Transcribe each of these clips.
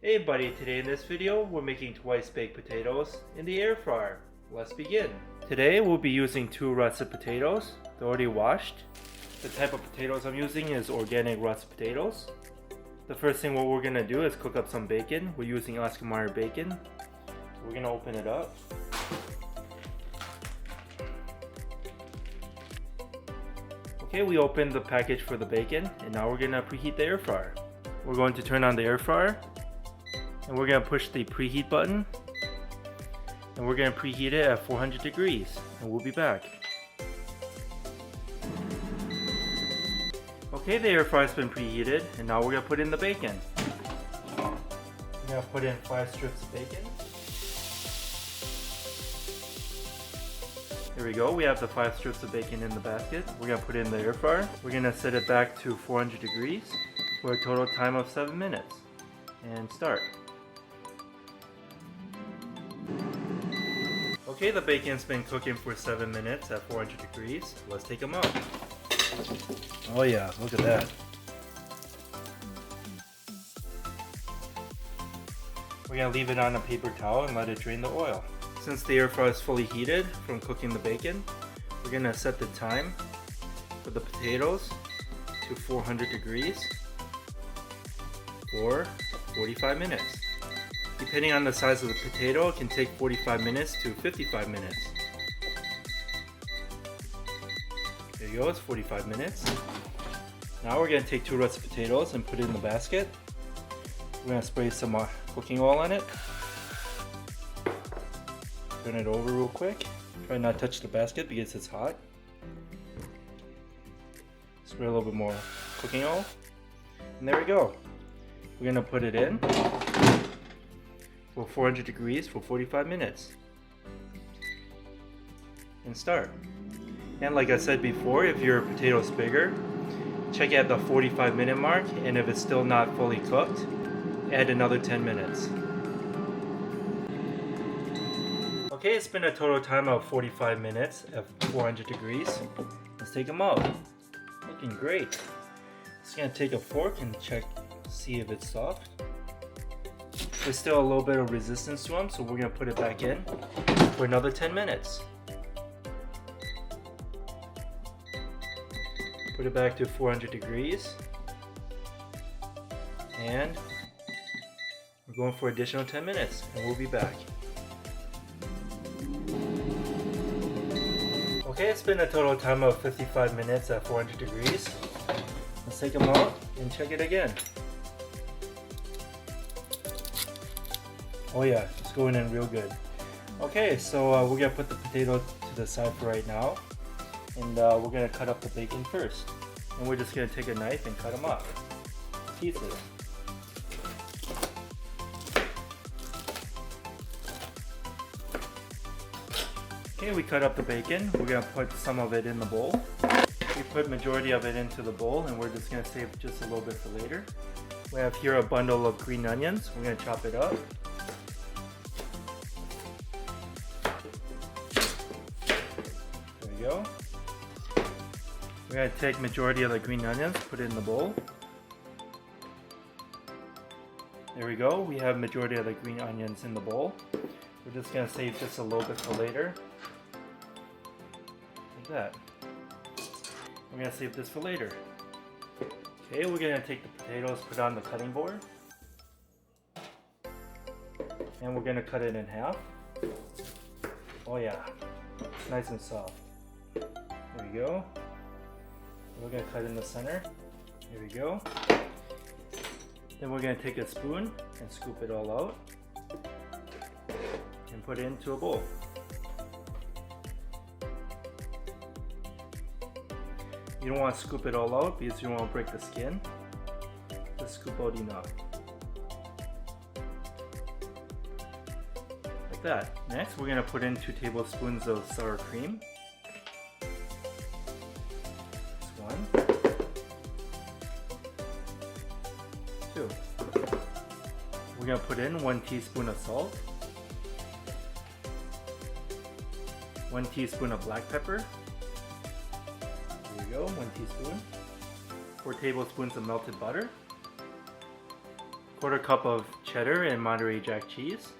Hey buddy, today in this video we're making twice baked potatoes in the air fryer. Let's begin. Today we'll be using 2 russet potatoes. They're already washed. The type of potatoes I'm using is organic russet potatoes. The first thing what we're going to do is cook up some bacon. We're using Oscar Mayer bacon. We're going to open it up. Okay, we opened the package for the bacon and now we're going to preheat the air fryer. We're going to turn on the air fryer. And we're going to push the preheat button and we're going to preheat it at 400 degrees and we'll be back. Okay, the air fryer's been preheated and now we're going to put in the bacon. We're going to put in 5 strips of bacon. There we go, we have the 5 strips of bacon in the basket. We're going to put it in the air fryer. We're going to set it back to 400 degrees for a total time of 7 minutes. And start. Okay, the bacon's been cooking for 7 minutes at 400 degrees. Let's take them out. Oh yeah, look at that. We're gonna leave it on a paper towel and let it drain the oil. Since the air fryer is fully heated from cooking the bacon, we're gonna set the time for the potatoes to 400 degrees for 45 minutes. Depending on the size of the potato, it can take 45 minutes to 55 minutes. There you go, it's 45 minutes. Now we're going to take 2 russet potatoes and put it in the basket. We're going to spray some cooking oil on it. Turn it over real quick. Try not to touch the basket because it's hot. Spray a little bit more cooking oil. And there we go. We're going to put it in for 400 degrees for 45 minutes and start. And like I said before, if your potato is bigger, check at the 45-minute mark, and if it's still not fully cooked, add another 10 minutes. Okay, it's been a total time of 45 minutes at 400 degrees. Let's take them out. Looking great. Just gonna take a fork and check, see if it's soft. There's still a little bit of resistance to them, so we're going to put it back in for another 10 minutes. Put it back to 400 degrees. And we're going for additional 10 minutes, and we'll be back. Okay, it's been a total time of 55 minutes at 400 degrees. Let's take them out and check it again. Oh yeah, it's going in real good. Okay, so we're going to put the potato to the side for right now. And we're going to cut up the bacon first. And we're just going to take a knife and cut them up. Pieces. Okay, we cut up the bacon. We're going to put some of it in the bowl. We put majority of it into the bowl and we're just going to save just a little bit for later. We have here a bundle of green onions. We're going to chop it up. Go. We're going to take majority of the green onions, put it in the bowl. There we go, we have majority of the green onions in the bowl. We're just going to save just a little bit for later. Like that. We're going to save this for later. Okay, we're going to take the potatoes, put on the cutting board. And we're going to cut it in half. Oh yeah, it's nice and soft. There we go. We're going to cut in the center. Here we go. Then we're going to take a spoon and scoop it all out and put it into a bowl. You don't want to scoop it all out because you don't want to break the skin. Just scoop out enough. Like that. Next, we're going to put in 2 tablespoons of sour cream. 2. We're going to put in 1 teaspoon of salt, 1 teaspoon of black pepper. There we go, 1 teaspoon. 4 tablespoons of melted butter, 1/4 cup of cheddar and Monterey Jack cheese.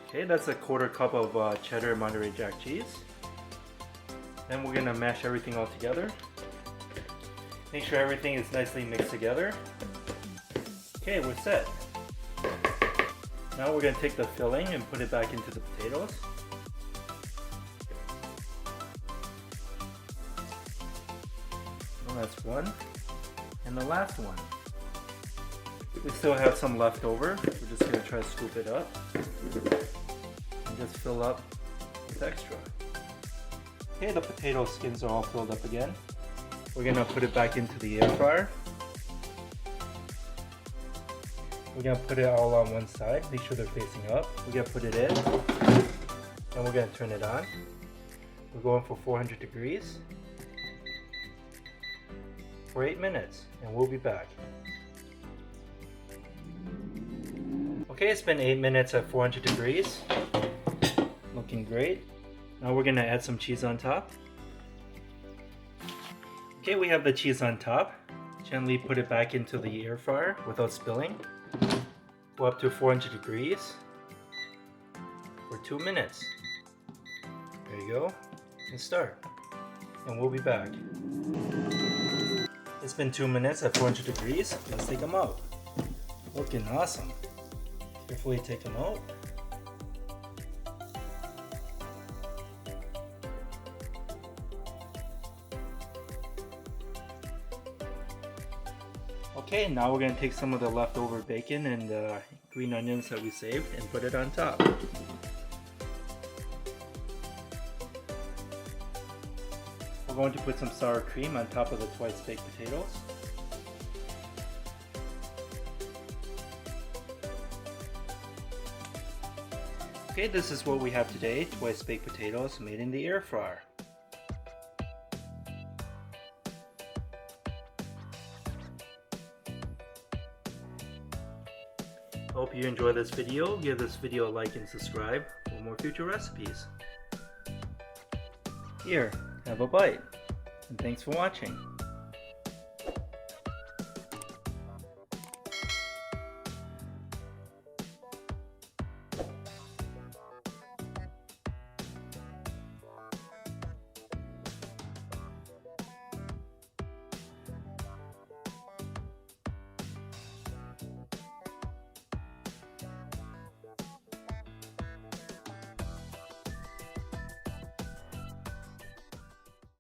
Okay, that's a 1/4 cup of cheddar and Monterey Jack cheese. Then we're gonna mash everything all together. Make sure everything is nicely mixed together. Okay, we're set. Now we're gonna take the filling and put it back into the potatoes. Well, that's one. And the last one. We still have some left over. We're just gonna try to scoop it up. And just fill up with extra. Okay, the potato skins are all filled up again. We're gonna put it back into the air fryer. We're gonna put it all on one side, make sure they're facing up. We're gonna put it in, and we're gonna turn it on. We're going for 400 degrees for 8 minutes, and we'll be back. Okay, it's been 8 minutes at 400 degrees. Looking great. Now we're gonna add some cheese on top. Okay, we have the cheese on top. Gently put it back into the air fryer without spilling. Go up to 400 degrees for 2 minutes. There you go. And start. And we'll be back. It's been 2 minutes at 400 degrees. Let's take them out. Looking awesome. Carefully take them out. Okay, now we're going to take some of the leftover bacon and green onions that we saved and put it on top. We're going to put some sour cream on top of the twice baked potatoes. Okay, this is what we have today, twice baked potatoes made in the air fryer. Hope you enjoyed this video. Give this video a like and subscribe for more future recipes. Here, have a bite. And thanks for watching.